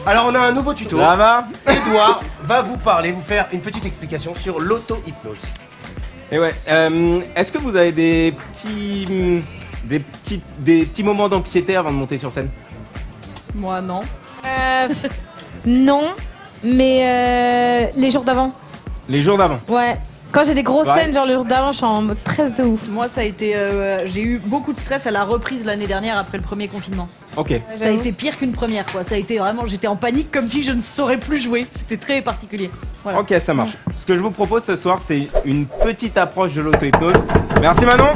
Alors on a un nouveau tuto. Ça va? Edouard va vous parler, vous faire une petite explication sur l'auto-hypnose. Et ouais, est-ce que vous avez des petits moments d'anxiété avant de monter sur scène? Moi, non. Non, mais les jours d'avant. Les jours d'avant? Ouais. Quand j'ai des grosses Ouais. scènes, genre le jour d'avant, je suis en mode stress de ouf. Moi, ça a été. J'ai eu beaucoup de stress à la reprise l'année dernière après le premier confinement. Ok. Ça a été pire qu'une première, quoi. Ça a été vraiment. J'étais en panique comme si je ne saurais plus jouer. C'était très particulier. Voilà. Ok, ça marche. Ce que je vous propose ce soir, c'est une petite approche de l'auto-hypnose. Merci Manon.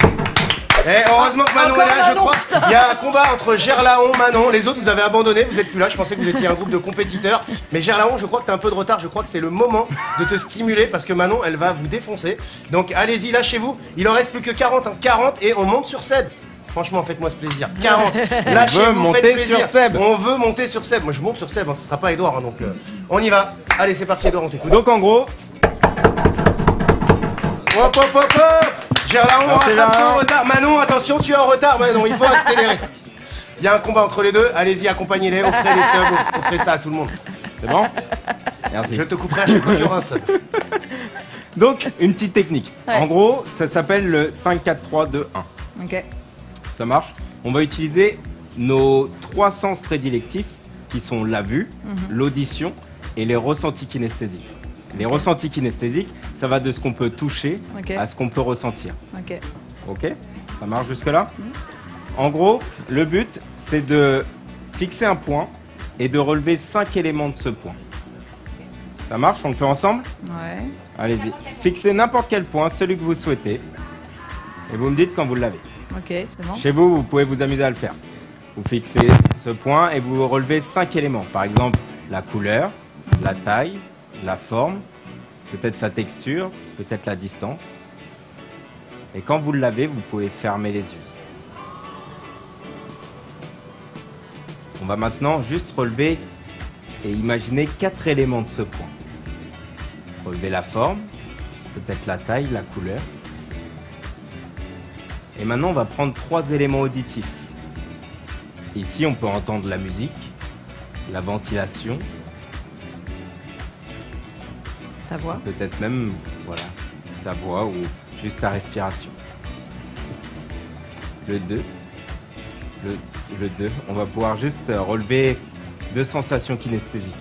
Et heureusement que Manon Encore est là, je Manon, crois putain. qu'il y a un combat entre Gerlaon, Manon, les autres vous avez abandonné, vous êtes plus là, je pensais que vous étiez un groupe de compétiteurs. Mais Gerlaon, je crois que t'as un peu de retard, je crois que c'est le moment de te stimuler parce que Manon, elle va vous défoncer. Donc allez-y, lâchez-vous, il en reste plus que 40, hein. 40 et on monte sur Seb. Franchement, faites-moi ce plaisir. 40, lâchez-vous, faites monter plaisir. sur Seb. On veut monter sur Seb, moi je monte sur Seb, hein. Ce sera pas Edouard, hein, donc on y va. Allez, c'est parti Edouard, on t'écoute. Donc en gros, Hop hop hop hop. Gerlaon, Merci, attention Gerlaon. en retard. Manon, attention, tu es en retard. Manon, il faut accélérer. Il y a un combat entre les deux. Allez-y, accompagnez-les. Offrez des subs, offrez ça à tout le monde. c'est bon? Merci. Je te couperai à chaque fois qu'il y aura un sub. Donc, une petite technique. Ouais. En gros, ça s'appelle le 5-4-3-2-1. Ok. Ça marche? On va utiliser nos 3 sens prédilectifs qui sont la vue, l'audition et les ressentis kinesthésiques. Les ressentis kinesthésiques, ça va de ce qu'on peut toucher Ok. à ce qu'on peut ressentir. Ok. Ok? Ça marche jusque-là? En gros, le but, c'est de fixer un point et de relever 5 éléments de ce point. Ça marche? On le fait ensemble? Ouais. Allez-y. Fixez n'importe quel point, celui que vous souhaitez. Et vous me dites quand vous l'avez. Ok, c'est bon. Chez vous, vous pouvez vous amuser à le faire. Vous fixez ce point et vous relevez 5 éléments. Par exemple, la couleur, la taille, la forme, peut-être sa texture, peut-être la distance. Et quand vous l'avez, vous pouvez fermer les yeux. On va maintenant juste relever et imaginer 4 éléments de ce point. Relever la forme, peut-être la taille, la couleur. Et maintenant, on va prendre 3 éléments auditifs. Ici, on peut entendre la musique, la ventilation, Ta voix. peut-être même voilà, ta voix ou juste ta respiration. Le 2. Le 2, on va pouvoir juste relever 2 sensations kinesthésiques.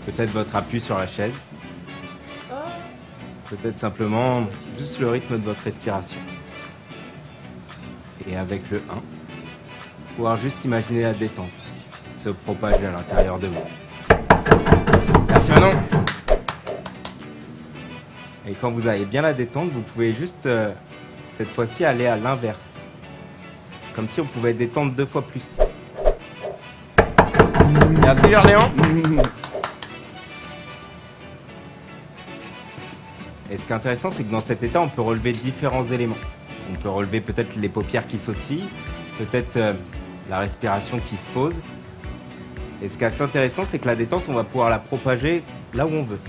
Peut-être votre appui sur la chaise. Peut-être simplement juste le rythme de votre respiration. Et avec le 1, pouvoir juste imaginer la détente se propager à l'intérieur de vous. Merci Manon. Et quand vous avez bien la détente, vous pouvez juste cette fois-ci aller à l'inverse. Comme si on pouvait détendre 2 fois plus. Merci Gerléon. Et ce qui est intéressant, c'est que dans cet état, on peut relever différents éléments. On peut relever peut-être les paupières qui sautillent, peut-être la respiration qui se pose. Et ce qui est assez intéressant, c'est que la détente, on va pouvoir la propager là où on veut.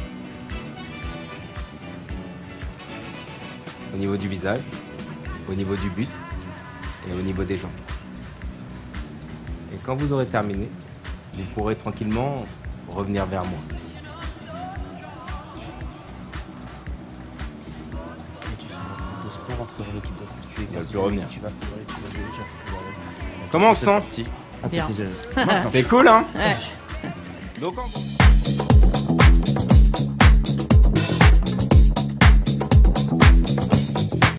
Au niveau du visage, au niveau du buste et au niveau des jambes. Et quand vous aurez terminé, vous pourrez tranquillement revenir vers moi. Tu vas plus revenir. Comment on se sent? Bien. C'est cool, hein? Ouais. Donc,